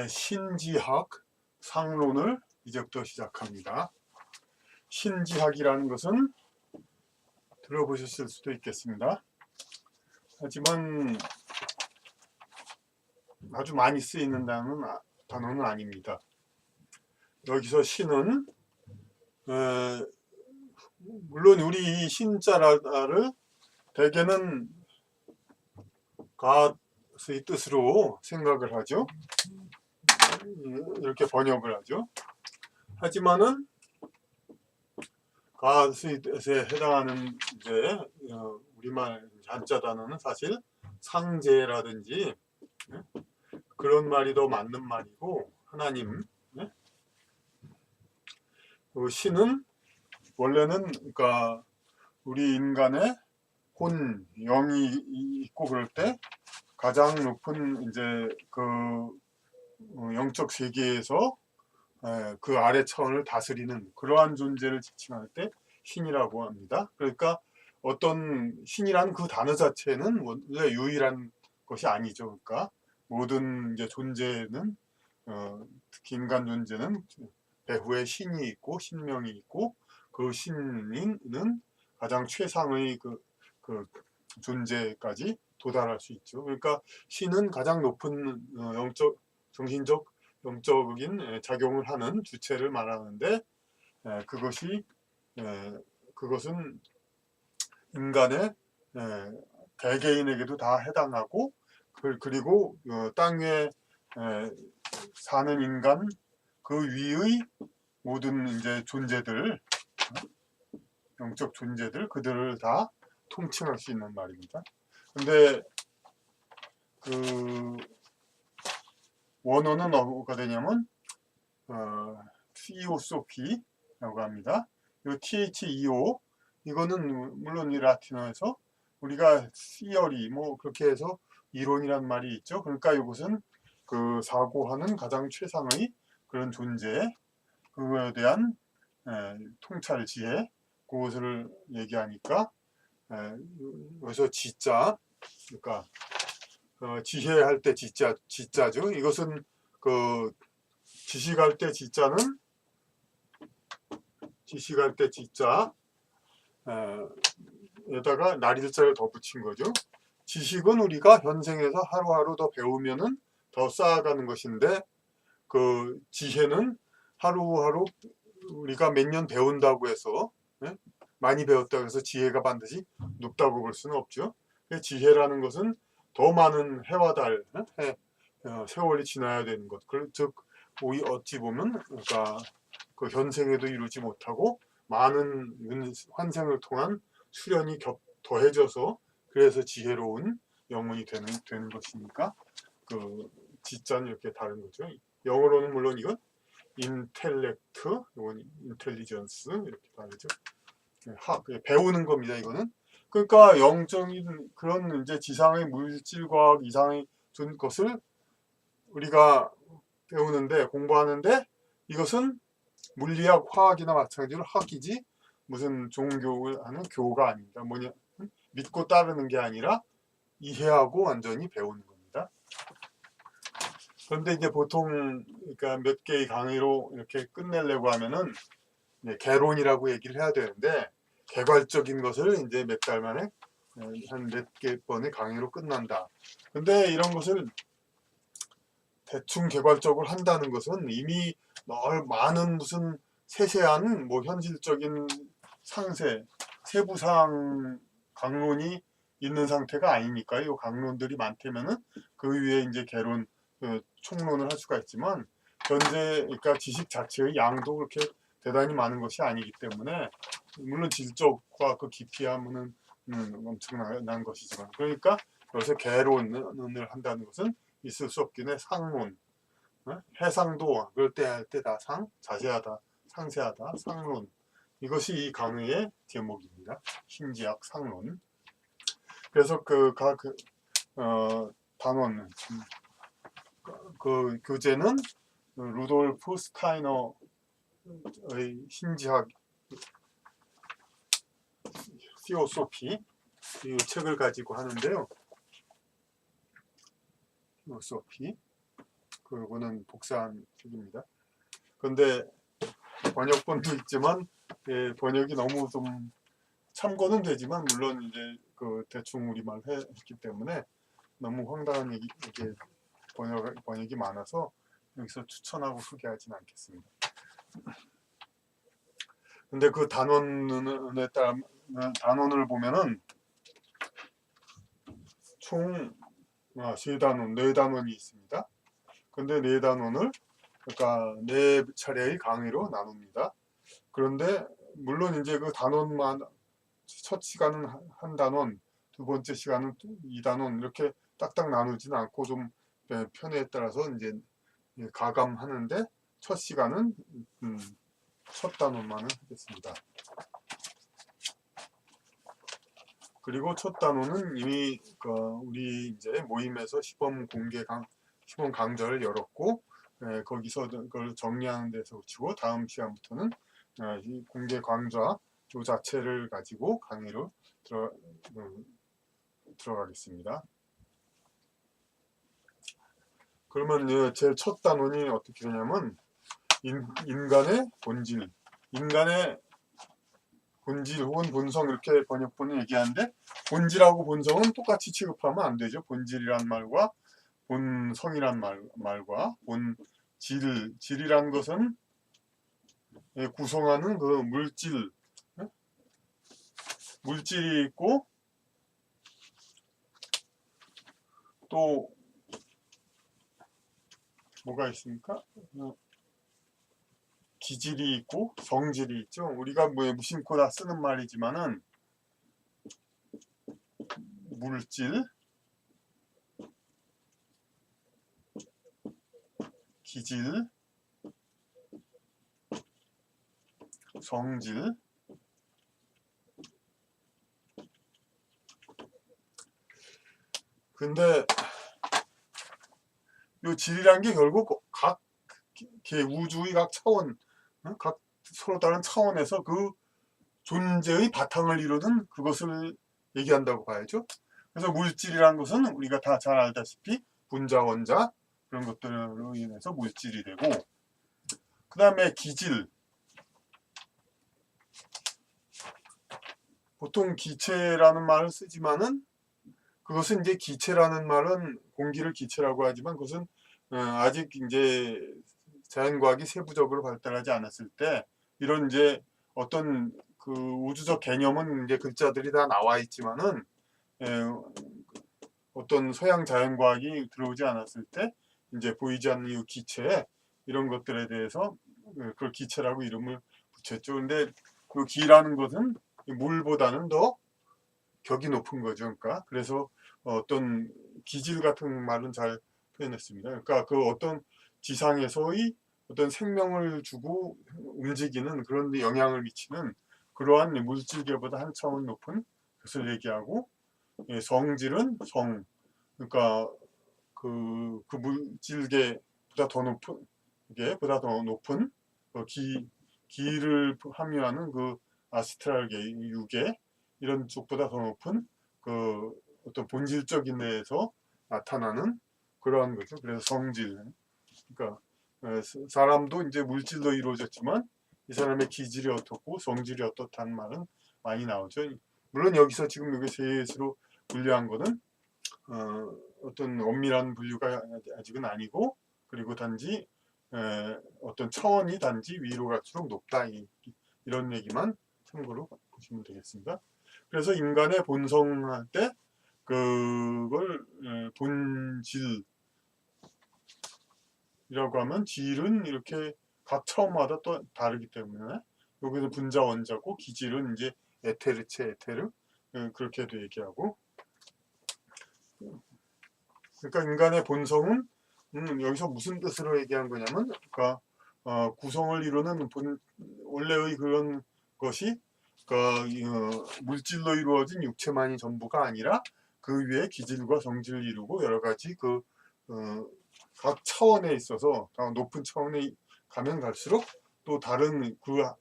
신지학 상론을 이제부터 시작합니다. 신지학이라는 것은 들어보셨을 수도 있겠습니다. 하지만 아주 많이 쓰이는 단어는 아닙니다. 여기서 신은 물론 우리 이 신자를 대개는 God의 뜻으로 생각을 하죠. 이렇게 번역을 하죠. 하지만은 God의 뜻에 해당하는 이제 우리말 한자 단어는 사실 상제라든지 그런 말이 더 맞는 말이고, 하나님 신은 원래는 그러니까 우리 인간의 혼, 영이 있고 그럴 때 가장 높은 이제 그 영적 세계에서 그 아래 차원을 다스리는 그러한 존재를 지칭할 때 신이라고 합니다. 그러니까 어떤 신이란 그 단어 자체는 원래 유일한 것이 아니죠. 그러니까 모든 이제 존재는 특히 인간 존재는 배후에 신이 있고 신명이 있고 그 신은 가장 최상의 그 존재까지 도달할 수 있죠. 그러니까 신은 가장 높은 영적, 정신적, 영적인 작용을 하는 주체를 말하는데 그것은 인간의 개개인에게도 다 해당하고 그리고 땅 위에 사는 인간 그 위의 모든 이제 존재들, 영적 존재들 그들을 다 통칭할 수 있는 말입니다. 근데 그 원어는 뭐가 되냐면 theosophy라고 합니다. 이 theo 이거는 물론 이 라틴어에서 우리가 theory 뭐 그렇게 해서 이론이란 말이 있죠. 그러니까 이것은 그 사고하는 가장 최상의 그런 존재, 그거에 대한 통찰 지혜, 그것을 얘기하니까 여기서 지자, 그러니까 지혜할 때 지자죠. 이것은 그 지식할 때 지자는 지식할 때 지자 에다가 날일자를 더 붙인 거죠. 지식은 우리가 현생에서 하루하루 더 배우면은 더 쌓아가는 것인데 그 지혜는 하루하루 우리가 몇 년 배운다고 해서 많이 배웠다고 해서 지혜가 반드시 높다고 볼 수는 없죠. 지혜라는 것은 더 많은 해와 달, 세월이 지나야 되는 것. 즉 어찌 보면 그러니까 그 현생에도 이루지 못하고 많은 환생을 통한 수련이 더해져서 그래서 지혜로운 영혼이 되는 것이니까 그 지자는 이렇게 다른 거죠. 영어로는 물론 이건 인텔렉트, 이건 인텔리전스 이렇게 다르죠. 배우는 겁니다. 이거는 그러니까 영적인 그런 이제 지상의 물질과학 이상의 것을 우리가 배우는데 공부하는데 이것은 물리학, 화학이나 마찬가지로 학이지 무슨 종교를 하는 교가 아닙니다. 뭐냐 믿고 따르는 게 아니라 이해하고 완전히 배우는 겁니다. 그런데 이제 보통 그러니까 몇 개의 강의로 이렇게 끝내려고 하면은 개론이라고 얘기를 해야 되는데 개괄적인 것을 이제 몇 달 만에 한 몇 개 번의 강의로 끝난다. 근데 이런 것을 대충 개괄적으로 한다는 것은 이미 많은 무슨 세세한 뭐 현실적인 상세, 세부사항 강론이 있는 상태가 아니니까요. 강론들이 많다면은 그 위에 이제 개론, 총론을 할 수가 있지만 현재 그러니까 지식 자체의 양도 그렇게 대단히 많은 것이 아니기 때문에 물론 질적과 그 깊이함은 엄청난 것이지만 그러니까 여기서 개론을 한다는 것은 있을 수 없긴 해. 상론, 해상도 그럴 때 할 때 다 자세하다, 상세하다, 상론 이것이 이 강의의 제목입니다. 신지학 상론. 그래서 각 단원 그 교재는 루돌프 스타이너의 신지학 theosophy 이 책을 가지고 하는데요. theosophy 그거는 복사한 책입니다. 그런데 번역본도 있지만 예, 번역이 너무 좀 참고는 되지만 물론 이제 그 대충 우리말 했기 때문에 너무 황당한 이게 번역이 많아서 여기서 추천하고 소개하진 않겠습니다. 근데 그 단원에 따른 단원을 보면은 총 3단원, 4단원이 있습니다. 근데 4단원을 그러니까 4차례의 강의로 나눕니다. 그런데 물론 이제 그 단원만 첫 시간은 한 단원, 두 번째 시간은 2단원 이렇게 딱딱 나누지는 않고 좀 편에 따라서 이제 가감하는데 첫 시간은 첫 단원만을 하겠습니다. 그리고 첫 단원은 이미 우리 이제 모임에서 시범 강좌를 열었고 거기서 그걸 정리하는 데서 그치고 다음 시간부터는 이 공개 강좌 그 자체를 가지고 강의로 들어가겠습니다. 그러면 제 첫 단원이 어떻게 되냐면 인간의 본질, 인간의 본질 혹은 본성 이렇게 번역본을 얘기하는데 본질하고 본성은 똑같이 취급하면 안 되죠. 본질이란 말과 본성이란 말과 질이란 것은 구성하는 그 물질이 있고 또 뭐가 있습니까? 기질이 있고 성질이 있죠. 우리가 무심코 다 쓰는 말이지만은 물질, 기질, 성질, 근데 이 질이란 게 결국 각 우주의 각 차원, 각 서로 다른 차원에서 그 존재의 바탕을 이루는 그것을 얘기한다고 봐야죠. 그래서 물질이란 것은 우리가 다 잘 알다시피 분자, 원자 그런 것들로 인해서 물질이 되고 그 다음에 기질, 보통 기체라는 말을 쓰지만은 그것은 이제 기체라는 말은 공기를 기체라고 하지만 그것은 아직 이제 자연과학이 세부적으로 발달하지 않았을 때 이런 이제 어떤 그 우주적 개념은 이제 글자들이 다 나와 있지만은 어떤 서양 자연과학이 들어오지 않았을 때 이제 보이지 않는 이 기체 이런 것들에 대해서 그걸 기체라고 이름을 붙였죠. 근데 그 기라는 것은 물보다는 더 격이 높은 거죠. 그러니까 그래서 어떤 기질 같은 말은 잘 표현했습니다. 그러니까 그 어떤 지상에서의 어떤 생명을 주고 움직이는 그런 데 영향을 미치는 그러한 물질계보다 한 차원 높은 것을 얘기하고 성질은 그러니까 그 물질계보다 더 높은 기를 함유하는 그 아스트랄계 유계 이런 쪽보다 더 높은 그 어떤 본질적인 데에서 나타나는 그러한 거죠. 그래서 성질. 그러니까 사람도 이제 물질로 이루어졌지만 이 사람의 기질이 어떻고 성질이 어떻다는 말은 많이 나오죠. 물론 여기서 지금 여기 셋으로 분류한 거는 어떤 엄밀한 분류가 아직은 아니고 그리고 단지 어떤 차원이 단지 위로 갈수록 높다 이런 얘기만 참고로 보시면 되겠습니다. 그래서 인간의 본성할 때 그걸 본질이라고 하면 질은 이렇게 각 차원마다 또 다르기 때문에 여기서 분자 원자고 기질은 이제 에테르체 에테르 그렇게도 얘기하고 그러니까 인간의 본성은 여기서 무슨 뜻으로 얘기한 거냐면 그러니까 구성을 이루는 원래의 그런 것이 물질로 이루어진 육체만이 전부가 아니라 그 위에 기질과 성질을 이루고 여러 가지 각 차원에 있어서 높은 차원에 가면 갈수록 또 다른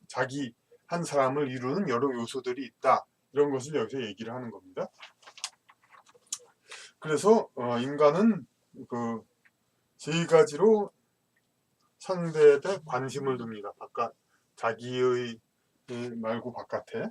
자기 한 사람을 이루는 여러 요소들이 있다. 이런 것을 여기서 얘기를 하는 겁니다. 그래서 인간은 세 가지로 상대에 대해 관심을 둡니다. 바깥, 자기의 말고 바깥에.